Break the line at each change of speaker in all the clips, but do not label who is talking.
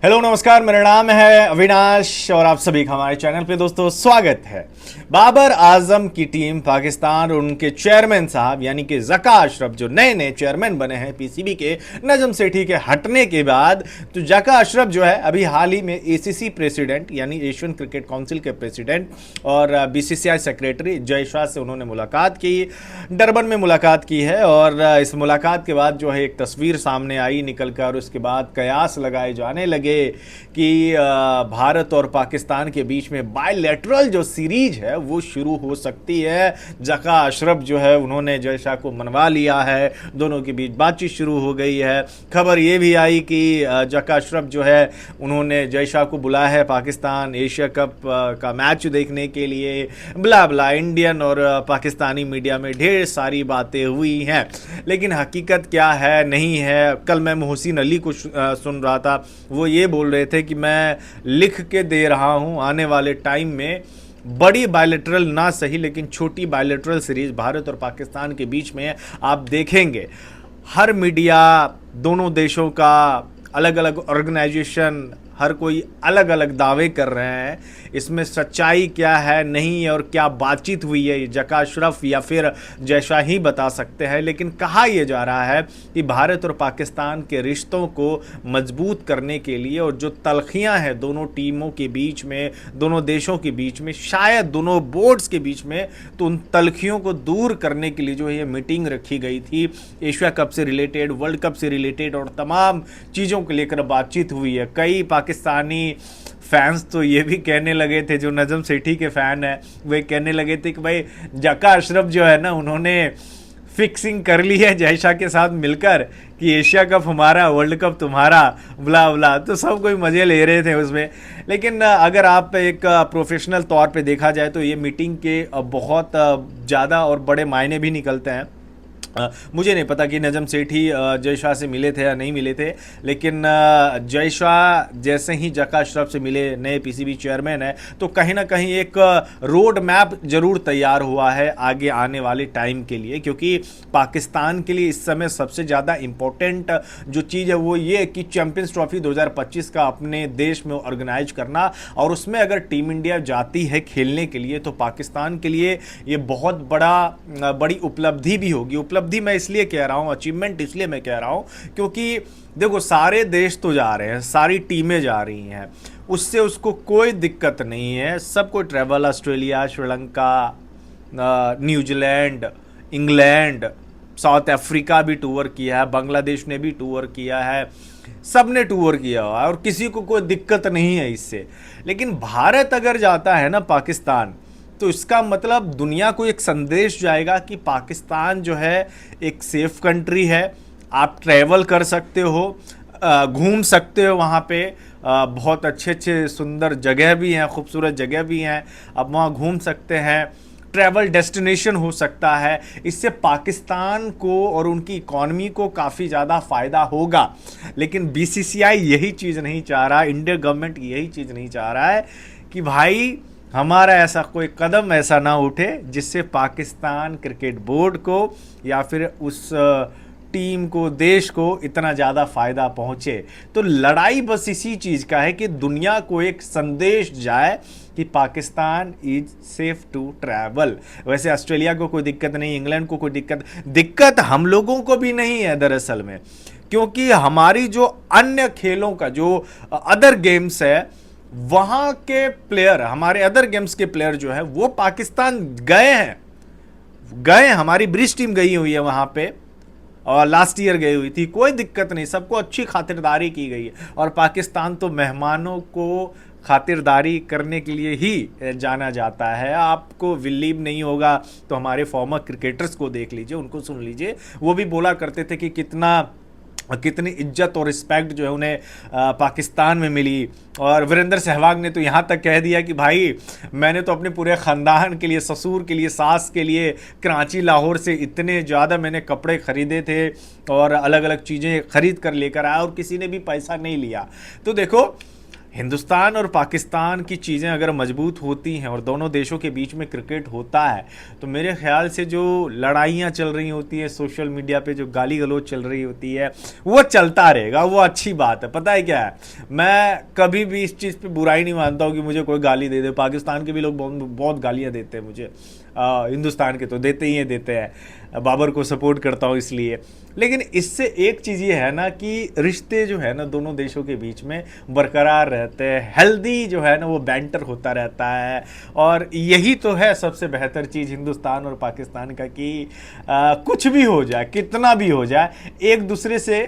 Hello नमस्कार, मेरा नाम है अविनाश और आप सभी का हमारे चैनल पे दोस्तों स्वागत है। बाबर आजम की टीम पाकिस्तान और उनके चेयरमैन साहब यानी कि ज़का अशरफ जो नए नए चेयरमैन बने हैं पीसीबी के नजम सेठी के हटने के बाद, तो ज़का अशरफ जो है अभी हाल ही में एसीसी प्रेसिडेंट यानी एशियन क्रिकेट काउंसिल के प्रेसिडेंट और बीसीसीआई सेक्रेटरी जय शाह से उन्होंने मुलाकात की, डरबन में मुलाकात की है। और इस मुलाकात के बाद जो है एक तस्वीर सामने आई निकल कर, उसके बाद कयास लगाए जाने लगे कि भारत और पाकिस्तान के बीच में बायलैटरल जो सीरीज है वो शुरू हो सकती है। ज़का अशरफ जो है उन्होंने जय शाह को मनवा लिया है, दोनों के बीच बातचीत शुरू हो गई है। खबर ये भी आई कि ज़का अशरफ जो है उन्होंने जय शाह को बुलाया है पाकिस्तान एशिया कप का मैच देखने के लिए। ब्ला ब्ला इंडियन और पाकिस्तानी मीडिया में ढेर सारी बातें हुई हैं, लेकिन हकीकत क्या है नहीं है। कल मैं मोहसिन अली को सुन रहा था, वो ये बोल रहे थे कि मैं लिख के दे रहा हूं आने वाले टाइम में बड़ी बायलैटरल ना सही लेकिन छोटी बायलैटरल सीरीज भारत और पाकिस्तान के बीच में आप देखेंगे। हर मीडिया, दोनों देशों का अलग अलग ऑर्गेनाइजेशन, हर कोई अलग अलग दावे कर रहे हैं। इसमें सच्चाई क्या है नहीं है और क्या बातचीत हुई है, ज़का अशरफ या फिर जय शाह ही बता सकते हैं। लेकिन कहा यह जा रहा है कि भारत और पाकिस्तान के रिश्तों को मजबूत करने के लिए और जो तलखियां हैं दोनों टीमों के बीच में, दोनों देशों के बीच में, शायद दोनों बोर्ड्स के बीच में, तो उन तलखियों को दूर करने के लिए जो है ये मीटिंग रखी गई थी। एशिया कप से रिलेटेड, वर्ल्ड कप से रिलेटेड और तमाम चीज़ों को लेकर बातचीत हुई है। कई पाकिस्तानी फैंस तो ये भी कहने लगे थे, जो नजम सेठी के फ़ैन है वे कहने लगे थे कि भाई ज़का अशरफ जो है ना उन्होंने फिक्सिंग कर ली है जय शाह के साथ मिलकर कि एशिया कप हमारा, वर्ल्ड कप तुम्हारा, बुला बुला। तो सब कोई मज़े ले रहे थे उसमें। लेकिन अगर आप एक प्रोफेशनल तौर पे देखा जाए तो ये मीटिंग के बहुत ज़्यादा और बड़े मायने भी निकलते हैं। मुझे नहीं पता कि नजम सेठी जय शाह से मिले थे या नहीं मिले थे, लेकिन जय शाह जैसे ही ज़का अशरफ से मिले, नए पीसीबी चेयरमैन है, तो कहीं ना कहीं एक रोड मैप जरूर तैयार हुआ है आगे आने वाले टाइम के लिए। क्योंकि पाकिस्तान के लिए इस समय सबसे ज़्यादा इम्पोर्टेंट जो चीज़ है वो ये कि चैंपियंस ट्रॉफी 2025 का अपने देश में ऑर्गेनाइज करना, और उसमें अगर टीम इंडिया जाती है खेलने के लिए तो पाकिस्तान के लिए ये बहुत बड़ी उपलब्धि भी होगी। उपलब्धि मैं इसलिए कह रहा हूं, अचीवमेंट इसलिए मैं कह रहा हूं क्योंकि देखो सारे देश तो जा रहे हैं, सारी टीमें जा रही हैं, उससे उसको कोई दिक्कत नहीं है। सबको travel, Australia, Sri Lanka, New Zealand, England, south Africa भी टूर किया है, बांग्लादेश ने भी टूर किया है, सब ने टूर किया हुआ है और किसी को कोई दिक्कत नहीं है इससे। लेकिन भारत अगर जाता है ना पाकिस्तान, तो इसका मतलब दुनिया को एक संदेश जाएगा कि पाकिस्तान जो है एक सेफ कंट्री है। आप ट्रैवल कर सकते हो, घूम सकते हो वहाँ पे, बहुत अच्छे अच्छे सुंदर जगह भी हैं, खूबसूरत जगह भी हैं, आप वहाँ घूम सकते हैं, ट्रैवल डेस्टिनेशन हो सकता है। इससे पाकिस्तान को और उनकी इकॉनमी को काफ़ी ज़्यादा फ़ायदा होगा। लेकिन बीसीसीआई यही चीज़ नहीं चाह रहा, इंडियन गवर्नमेंट यही चीज़ नहीं चाह रहा है कि भाई हमारा ऐसा कोई कदम ऐसा ना उठे जिससे पाकिस्तान क्रिकेट बोर्ड को या फिर उस टीम को, देश को इतना ज़्यादा फ़ायदा पहुँचे। तो लड़ाई बस इसी चीज़ का है कि दुनिया को एक संदेश जाए कि Pakistan is safe to travel. वैसे ऑस्ट्रेलिया को कोई दिक्कत नहीं, इंग्लैंड को कोई दिक्कत हम लोगों को भी नहीं है दरअसल में, क्योंकि हमारी जो अन्य खेलों का जो अदर गेम्स है वहाँ के प्लेयर, हमारे अदर गेम्स के प्लेयर जो है वो पाकिस्तान गए। हमारी ब्रिज टीम गई हुई है वहाँ पे और लास्ट ईयर गई हुई थी, कोई दिक्कत नहीं, सबको अच्छी खातिरदारी की गई है। और पाकिस्तान तो मेहमानों को खातिरदारी करने के लिए ही जाना जाता है। आपको बिलीव नहीं होगा तो हमारे फॉर्मर क्रिकेटर्स को देख लीजिए, उनको सुन लीजिए, वो भी बोला करते थे कि कितनी इज्जत और रिस्पेक्ट जो है उन्हें पाकिस्तान में मिली। और वीरेंद्र सहवाग ने तो यहाँ तक कह दिया कि भाई मैंने तो अपने पूरे ख़ानदान के लिए, ससुर के लिए, सास के लिए कराची, लाहौर से इतने ज़्यादा मैंने कपड़े ख़रीदे थे और अलग अलग चीज़ें ख़रीद कर लेकर आया और किसी ने भी पैसा नहीं लिया। तो देखो हिंदुस्तान और पाकिस्तान की चीज़ें अगर मजबूत होती हैं और दोनों देशों के बीच में क्रिकेट होता है तो मेरे ख्याल से जो लड़ाइयाँ चल रही होती है सोशल मीडिया पे, जो गाली गलौज चल रही होती है, वो चलता रहेगा, वो अच्छी बात है। पता है क्या है, मैं कभी भी इस चीज़ पे बुराई नहीं मानता हूँ कि मुझे कोई गाली दे दे। पाकिस्तान के भी लोग बहुत बहुत गालियाँ देते हैं मुझे, हिंदुस्तान के तो देते ही हैं, देते हैं। बाबर को सपोर्ट करता हूँ इसलिए। लेकिन इससे एक चीज़ ये है ना कि रिश्ते जो है ना दोनों देशों के बीच में बरकरार रहते हैं, हेल्दी जो है ना वो बैंटर होता रहता है। और यही तो है सबसे बेहतर चीज़ हिंदुस्तान और पाकिस्तान का कि कुछ भी हो जाए, कितना भी हो जाए, एक दूसरे से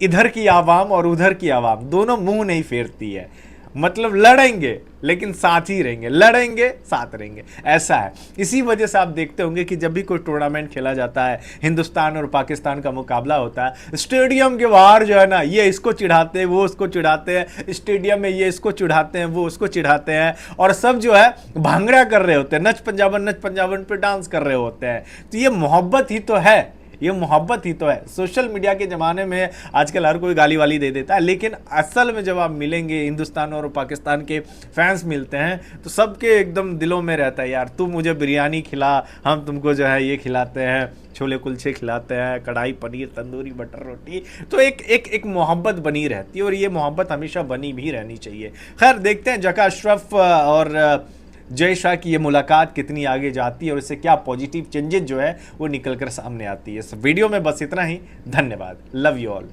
इधर की आवाम और उधर की आवाम दोनों मुंह नहीं फेरती है। मतलब लड़ेंगे लेकिन साथ ही रहेंगे, लड़ेंगे साथ रहेंगे, ऐसा है। इसी वजह से आप देखते होंगे कि जब भी कोई टूर्नामेंट खेला जाता है, हिंदुस्तान और पाकिस्तान का मुकाबला होता है, स्टेडियम के बाहर जो है ना ये इसको चिढ़ाते हैं, वो उसको चिढ़ाते हैं, स्टेडियम में ये इसको चिढ़ाते हैं, वो उसको चिढ़ाते हैं, और सब जो है भांगड़ा कर रहे होते हैं, नच पंजाबन पे डांस कर रहे होते हैं। तो ये मोहब्बत ही तो है, ये मोहब्बत ही तो है। सोशल मीडिया के ज़माने में आजकल हर कोई गाली वाली दे देता है, लेकिन असल में जब आप मिलेंगे, हिंदुस्तान और पाकिस्तान के फैंस मिलते हैं तो सबके एकदम दिलों में रहता है, यार तू मुझे बिरयानी खिला, हम तुमको जो है ये खिलाते हैं, छोले कुलचे खिलाते हैं, कढ़ाई पनीर, तंदूरी बटर रोटी। तो एक मोहब्बत बनी रहती है और ये मोहब्बत हमेशा बनी भी रहनी चाहिए। खैर देखते हैं जका अशरफ और जय शाह की ये मुलाकात कितनी आगे जाती है और इससे क्या पॉजिटिव चेंजेस जो है वो निकल कर सामने आती है। इस वीडियो में बस इतना ही। धन्यवाद। Love you all.